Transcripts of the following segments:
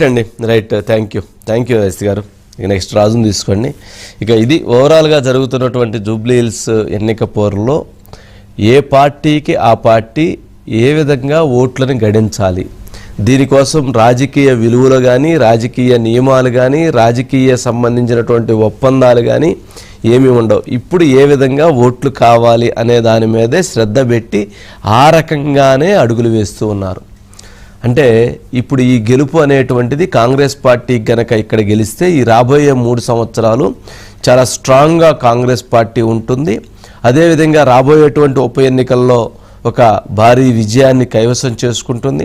అండి right thank you yes గారు. ఇక నెక్స్ట్ రాజును తీసుకోండి. ఇక ఇది ఓవరాల్గా జరుగుతున్నటువంటి జూబ్లీ హిల్స్ ఎన్నిక పోరులో ఏ పార్టీకి ఆ పార్టీ ఏ విధంగా ఓట్లను గడించాలి, దీనికోసం రాజకీయ విలువలు కానీ రాజకీయ నియమాలు కానీ రాజకీయ సంబంధించినటువంటి ఒప్పందాలు కానీ ఏమీ ఉండవు. ఇప్పుడు ఏ విధంగా ఓట్లు కావాలి అనే దాని మీదే శ్రద్ధ పెట్టి ఆ రకంగానే అడుగులు వేస్తూ ఉన్నారు. అంటే ఇప్పుడు ఈ గెలుపు అనేటువంటిది కాంగ్రెస్ పార్టీ గనక ఇక్కడ గెలిస్తే ఈ రాబోయే 3 సంవత్సరాలు చాలా స్ట్రాంగ్గా కాంగ్రెస్ పార్టీ ఉంటుంది. అదేవిధంగా రాబోయేటువంటి ఉప ఎన్నికల్లో ఒక భారీ విజయాన్ని కైవసం చేసుకుంటుంది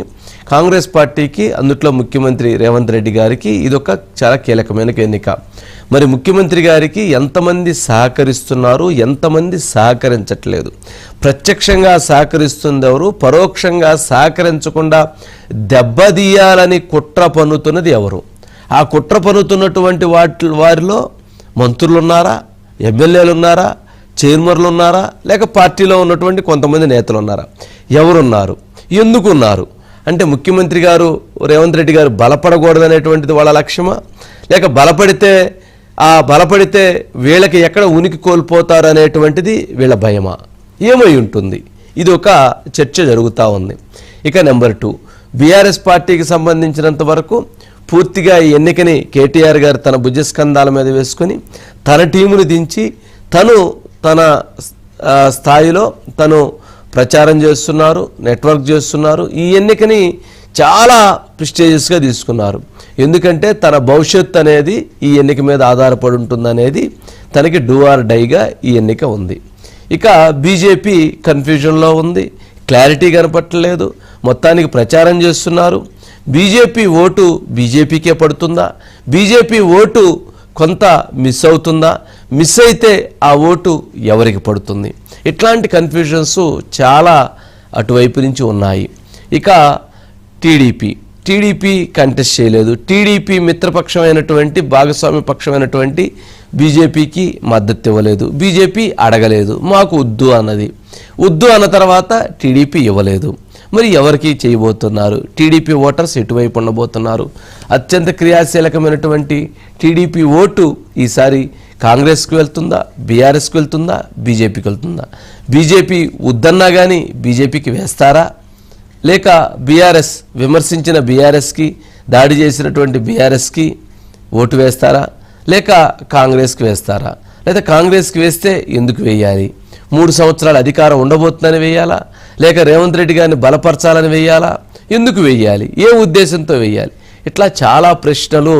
కాంగ్రెస్ పార్టీకి. అందుట్లో ముఖ్యమంత్రి రేవంత్ రెడ్డి గారికి ఇదొక చాలా కీలకమైన ఎన్నిక. మరి ముఖ్యమంత్రి గారికి ఎంతమంది సహకరిస్తున్నారు, ఎంతమంది సహకరించట్లేదు, ప్రత్యక్షంగా సహకరిస్తుంది ఎవరు, పరోక్షంగా సహకరించకుండా దెబ్బతీయాలని కుట్ర పన్నుతున్నది ఎవరు, ఆ కుట్ర పన్నుతున్నటువంటి వారిలో మంత్రులు ఉన్నారా, ఎమ్మెల్యేలు ఉన్నారా, చైర్మన్లు ఉన్నారా, లేక పార్టీలో ఉన్నటువంటి కొంతమంది నేతలు ఉన్నారా, ఎవరున్నారు, ఎందుకున్నారు అంటే ముఖ్యమంత్రి గారు రేవంత్ రెడ్డి గారు బలపడకూడదనేటువంటిది వాళ్ళ లక్ష్యమా, లేక బలపడితే వీళ్ళకి ఎక్కడ ఉనికి కోల్పోతారు అనేటువంటిది వీళ్ళ భయమా, ఏమై ఉంటుంది? ఇది ఒక చర్చ జరుగుతూ ఉంది. ఇక నెంబర్ 2, బీఆర్ఎస్ పార్టీకి సంబంధించినంత వరకు పూర్తిగా ఈ ఎన్నికని కేటీఆర్ గారు తన భుజస్కంధాల మీద వేసుకొని తన టీమును దించి తన స్థాయిలో తను ప్రచారం చేస్తున్నారు, నెట్వర్క్ చేస్తున్నారు. ఈ ఎన్నికని చాలా ప్రెస్టీజియస్గా తీసుకున్నారు. ఎందుకంటే తన భవిష్యత్తు అనేది ఈ ఎన్నిక మీద ఆధారపడి ఉంటుందనేది తనకి డూ ఆర్ డైగా ఈ ఎన్నిక ఉంది. ఇక బీజేపీ కన్ఫ్యూజన్లో ఉంది, క్లారిటీ కనపట్టలేదు, మొత్తానికి ప్రచారం చేస్తున్నారు. బీజేపీ ఓటు బీజేపీకే పడుతుందా, బీజేపీ ఓటు కొంత మిస్ అవుతుందా, మిస్ అయితే ఆ ఓటు ఎవరికి పడుతుంది, ఇట్లాంటి కన్ఫ్యూజన్స్ చాలా అటువైపు నుంచి ఉన్నాయి. ఇక టీడీపీ కంటెస్ట్ చేయలేదు. టీడీపీ మిత్రపక్షమైనటువంటి భాగస్వామ్య పక్షమైనటువంటి బీజేపీకి మద్దతు ఇవ్వలేదు. బీజేపీ అడగలేదు, మాకు వద్దు అన్నది. వద్దు అన్న తర్వాత టీడీపీ ఇవ్వలేదు. మరి ఎవరికి చేయబోతున్నారు? టీడీపీ ఓటర్స్ ఎటువైపు ఉండబోతున్నారు? అత్యంత క్రియాశీలకమైనటువంటి టీడీపీ ఓటు ఈసారి కాంగ్రెస్కి వెళ్తుందా, బీఆర్ఎస్కి వెళ్తుందా, బీజేపీకి వెళ్తుందా? బీజేపీ వద్దన్నా కానీ బీజేపీకి వేస్తారా, లేక బీఆర్ఎస్ విమర్శించిన బీఆర్ఎస్కి, దాడి చేసినటువంటి బీఆర్ఎస్కి ఓటు వేస్తారా, లేక కాంగ్రెస్కి వేస్తారా? లేదా కాంగ్రెస్కి వేస్తే ఎందుకు వేయాలి? 3 సంవత్సరాల అధికారం ఉండబోతుందని వేయాలా, లేక రేవంత్ రెడ్డి గారిని బలపరచాలని వేయాలా, ఎందుకు వేయాలి, ఏ ఉద్దేశంతో వేయాలి? ఇట్లా చాలా ప్రశ్నలు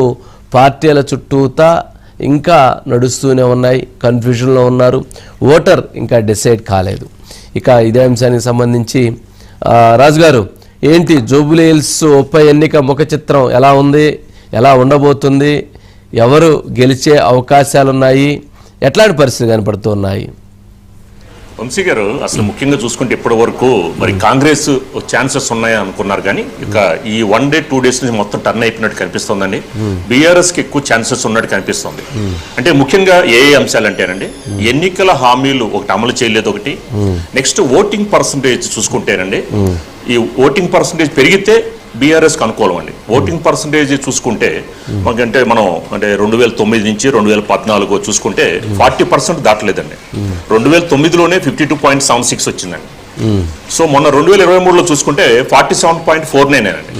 పార్టీల చుట్టూతా ఇంకా నడుస్తూనే ఉన్నాయి. కన్ఫ్యూజన్లో ఉన్నారు. ఓటర్ ఇంకా డిసైడ్ కాలేదు. ఇక ఇదే అంశానికి సంబంధించి రాజుగారు ఏంటి జూబ్లీ హిల్స్ ఉప ఎన్నిక ముఖ చిత్రం ఎలా ఉంది, ఎలా ఉండబోతుంది, ఎవరు గెలిచే అవకాశాలున్నాయి, ఎట్లాంటి పరిస్థితులు కనపడుతున్నాయి? వంశీ గారు, అసలు ముఖ్యంగా చూసుకుంటే ఇప్పటి వరకు మరి కాంగ్రెస్ ఛాన్సెస్ ఉన్నాయి అనుకున్నారు, కానీ ఇక ఈ 1 డే 2 డేస్ నుంచి మొత్తం టర్న్ అయిపోయినట్టు కనిపిస్తుందండి. బీఆర్ఎస్ కి ఎక్కువ ఛాన్సెస్ ఉన్నట్టు కనిపిస్తుంది. అంటే ముఖ్యంగా ఏ అంశాలు అంటేనండి, ఎన్నికల హామీలు ఒకటి అమలు చేయలేదు, ఒకటి నెక్స్ట్ ఓటింగ్ పర్సంటేజ్ చూసుకుంటేనండి, ఈ ఓటింగ్ పర్సంటేజ్ పెరిగితే బీఆర్ఎస్కి అనుకూలం అండి. ఓటింగ్ పర్సంటేజ్ చూసుకుంటే మనకంటే మనం అంటే 2009 నుంచి 2014 చూసుకుంటే 40% దాటలేదండి. 2009లోనే 52.76 వచ్చిందండి. సో మొన్న 2023లో చూసుకుంటే 47.49 అండి.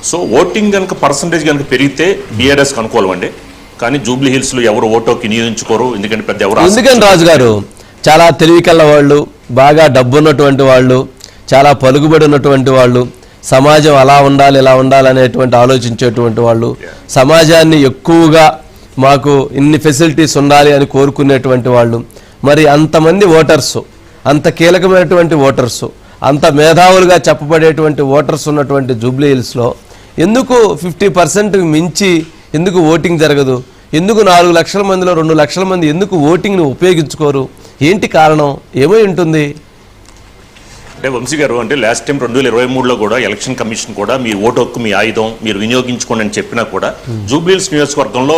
సో ఓటింగ్ కనుక పర్సంటేజ్ కనుక పెరిగితే బీఆర్ఎస్కి అనుకూలం అండి. కానీ జూబ్లీ హిల్స్ లో ఎవరు ఓటోకి వినియోగించుకోరు, ఎందుకంటే పెద్ద ఎవరు. ఎందుకని రాజు గారు చాలా తెలివికల్ల వాళ్ళు, బాగా డబ్బు ఉన్నటువంటి వాళ్ళు, చాలా పలుకుబడి ఉన్నటువంటి వాళ్ళు, సమాజం అలా ఉండాలి ఇలా ఉండాలనేటువంటి ఆలోచించేటువంటి వాళ్ళు, సమాజాన్ని ఎక్కువగా మాకు ఇన్ని ఫెసిలిటీస్ ఉండాలి అని కోరుకునేటువంటి వాళ్ళు, మరి అంతమంది ఓటర్సు, అంత కీలకమైనటువంటి ఓటర్సు, అంత మేధావులుగా చెప్పబడేటువంటి ఓటర్స్ ఉన్నటువంటి జూబ్లీ హిల్స్లో ఎందుకు 50% మించి ఎందుకు ఓటింగ్ జరగదు? ఎందుకు 4 లక్షల మందిలో 2 లక్షల మంది ఎందుకు ఓటింగ్ని ఉపయోగించుకోరు? ఏంటి కారణం? ఏమై ఉంటుంది? అంటే వంశీ గారు, అంటే లాస్ట్ టైం 2023లో కూడా ఎలక్షన్ కమిషన్ కూడా మీ ఓటు హక్కు మీ ఆయుధం మీరు వినియోగించుకోండి అని చెప్పినా కూడా జూబ్లీ హిల్స్ నియోజకవర్గంలో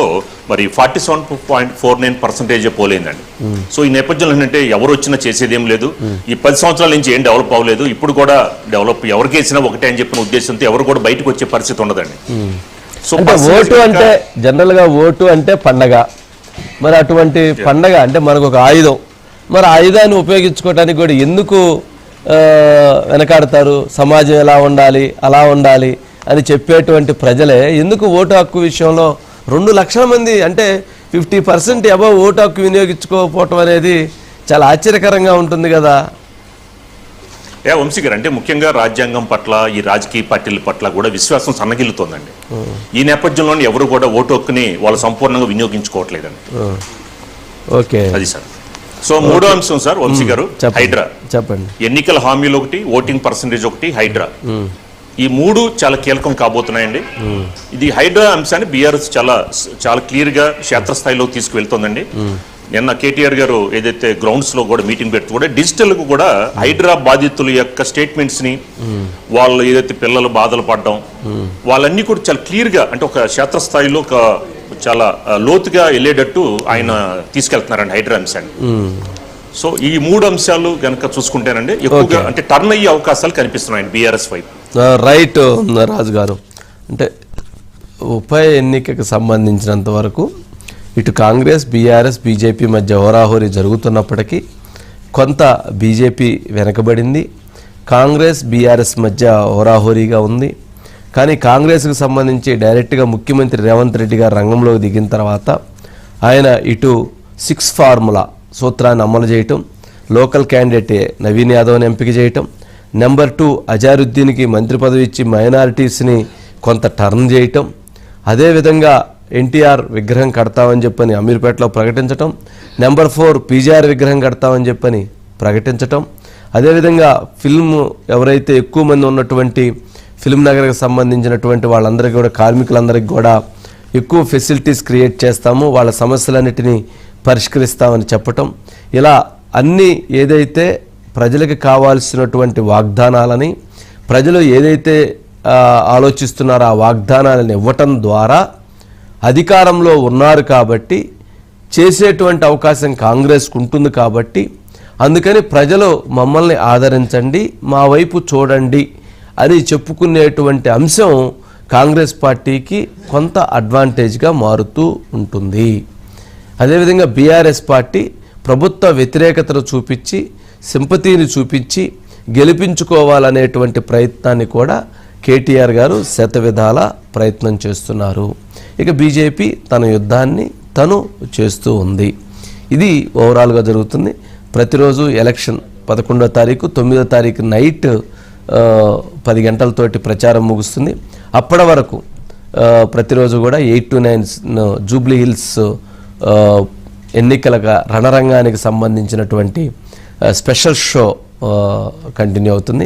మరి 47.49% పోలేదండి. సో ఈ నేపథ్యంలో ఏంటంటే ఎవరు వచ్చినా చేసేది ఏం లేదు. ఈ 10 సంవత్సరాల నుంచి ఏం డెవలప్ అవ్వలేదు. ఇప్పుడు కూడా డెవలప్ ఎవరికి వేసినా ఒకటే అని చెప్పిన ఉద్దేశంతో ఎవరు కూడా బయటకు వచ్చే పరిస్థితి ఉండదండి. సో అంటే ఓటు అంటే జనరల్గా ఓటు అంటే పండగ, మరి అటువంటి పండగ అంటే మనకు ఒక ఆయుధం, మరి ఆయుధాన్ని ఉపయోగించుకోవడానికి కూడా ఎందుకు వెనకాడతారు? సమాజం ఎలా ఉండాలి, అలా ఉండాలి అని చెప్పేటువంటి ప్రజలే ఎందుకు ఓటు హక్కు విషయంలో 2 లక్షల మంది అంటే 50% అబవ్ ఓటు హక్కు వినియోగించుకోకపోవటం అనేది చాలా ఆశ్చర్యకరంగా ఉంటుంది కదా. వంశీ గారు, అంటే ముఖ్యంగా రాజ్యాంగం పట్ల ఈ రాజకీయ పార్టీల పట్ల కూడా విశ్వాసం సన్నగిల్లుతోందండి. ఈ నేపథ్యంలో ఎవరు కూడా ఓటు హక్కుని వాళ్ళు సంపూర్ణంగా వినియోగించుకోవట్లేదండి. ఓకే, అది సార్. సో మూడో అంశం సార్ వంశీ గారు, హైడ్రా. చెప్పండి. ఎన్నికల హామీలు ఒకటి, ఓటింగ్ పర్సంటేజ్ ఒకటి, హైడ్రా, ఈ 3 చాలా కీలకం కాబోతున్నాయండి. ఇది హైడ్రా అంశాన్ని బీఆర్ఎస్ చాలా క్లియర్ గా క్షేత్రస్థాయిలో తీసుకువెళ్తోందండి. నిన్న కేటీఆర్ గారు ఏదైతే గ్రౌండ్స్ లో కూడా మీటింగ్ పెడుతూ కూడా డిజిటల్ కు కూడా హైడ్రా బాధితుల యొక్క స్టేట్మెంట్స్ ని, వాళ్ళు ఏదైతే పిల్లలు బాధలు పడడం, వాళ్ళన్నీ కూడా చాలా క్లియర్ గా, అంటే ఒక క్షేత్రస్థాయిలో ఒక చాలా లోతుగా వెళ్ళేటట్టు ఆయన తీసుకెళ్తున్నారండి హైడ్రా అంశాన్ని. సో ఈ 3 అంశాలు కనుక చూసుకుంటేనండి ఎక్కువగా అంటే టర్న్ అయ్యే అవకాశాలు కనిపిస్తున్నాయండి బీఆర్ఎస్ వైపు. రైట్ రాజు గారు, అంటే ఉప ఎన్నికకు సంబంధించినంత వరకు ఇటు కాంగ్రెస్, బీఆర్ఎస్, బీజేపీ మధ్య హోరాహోరీ జరుగుతున్నప్పటికీ కొంత బీజేపీ వెనకబడింది, కాంగ్రెస్ బీఆర్ఎస్ మధ్య హోరాహోరీగా ఉంది. కానీ కాంగ్రెస్కి సంబంధించి డైరెక్ట్గా ముఖ్యమంత్రి రేవంత్ రెడ్డి గారు రంగంలోకి దిగిన తర్వాత ఆయన ఇటు 6 ఫార్ములా సూత్రాన్ని అమలు చేయటం, లోకల్ క్యాండిడేట్ నవీన్ యాదవ్ని ఎంపిక చేయటం, నెంబర్ 2 అజారుద్దీన్కి మంత్రి పదవి ఇచ్చి మైనారిటీస్ని కొంత టర్న్ చేయటం, అదేవిధంగా ఎన్టీఆర్ విగ్రహం కడతామని చెప్పని అమీర్పేటలో ప్రకటించటం, నెంబర్ 4 పీజీఆర్ విగ్రహం కడతామని చెప్పని ప్రకటించటం, అదేవిధంగా ఫిల్మ్ ఎవరైతే ఎక్కువ మంది ఉన్నటువంటి ఫిల్మ్ నగర్కి సంబంధించినటువంటి వాళ్ళందరికీ కూడా, కార్మికులందరికీ కూడా ఎక్కువ ఫెసిలిటీస్ క్రియేట్ చేస్తాము, వాళ్ళ సమస్యలన్నిటినీ పరిష్కరిస్తామని చెప్పటం, ఇలా అన్నీ ఏదైతే ప్రజలకు కావాల్సినటువంటి వాగ్దానాలని ప్రజలు ఏదైతే ఆలోచిస్తున్నారో ఆ వాగ్దానాలను ఇవ్వటం ద్వారా అధికారంలో ఉన్నారు కాబట్టి చేసేటువంటి అవకాశం కాంగ్రెస్కు ఉంటుంది కాబట్టి, అందుకని ప్రజలు మమ్మల్ని ఆదరించండి, మా వైపు చూడండి అని చెప్పుకునేటువంటి అంశం కాంగ్రెస్ పార్టీకి కొంత అడ్వాంటేజ్గా మారుతూ ఉంటుంది. అదేవిధంగా బీఆర్ఎస్ పార్టీ ప్రభుత్వ వ్యతిరేకతను చూపించి, సింపతిని చూపించి గెలిపించుకోవాలనేటువంటి ప్రయత్నాన్ని కూడా కేటీఆర్ గారు శతవిధాల ప్రయత్నం చేస్తున్నారు. ఇక బీజేపీ తన యుద్ధాన్ని తను చేస్తూ ఉంది. ఇది ఓవరాల్గా జరుగుతుంది. ప్రతిరోజు ఎలక్షన్ 11వ తారీఖు, 9వ తారీఖు నైట్ 10 గంటలతోటి ప్రచారం ముగుస్తుంది. అప్పటి వరకు ప్రతిరోజు కూడా 8 to 9 జూబ్లీ హిల్స్ ఎన్నికల రణరంగానికి సంబంధించినటువంటి స్పెషల్ షో కంటిన్యూ అవుతుంది.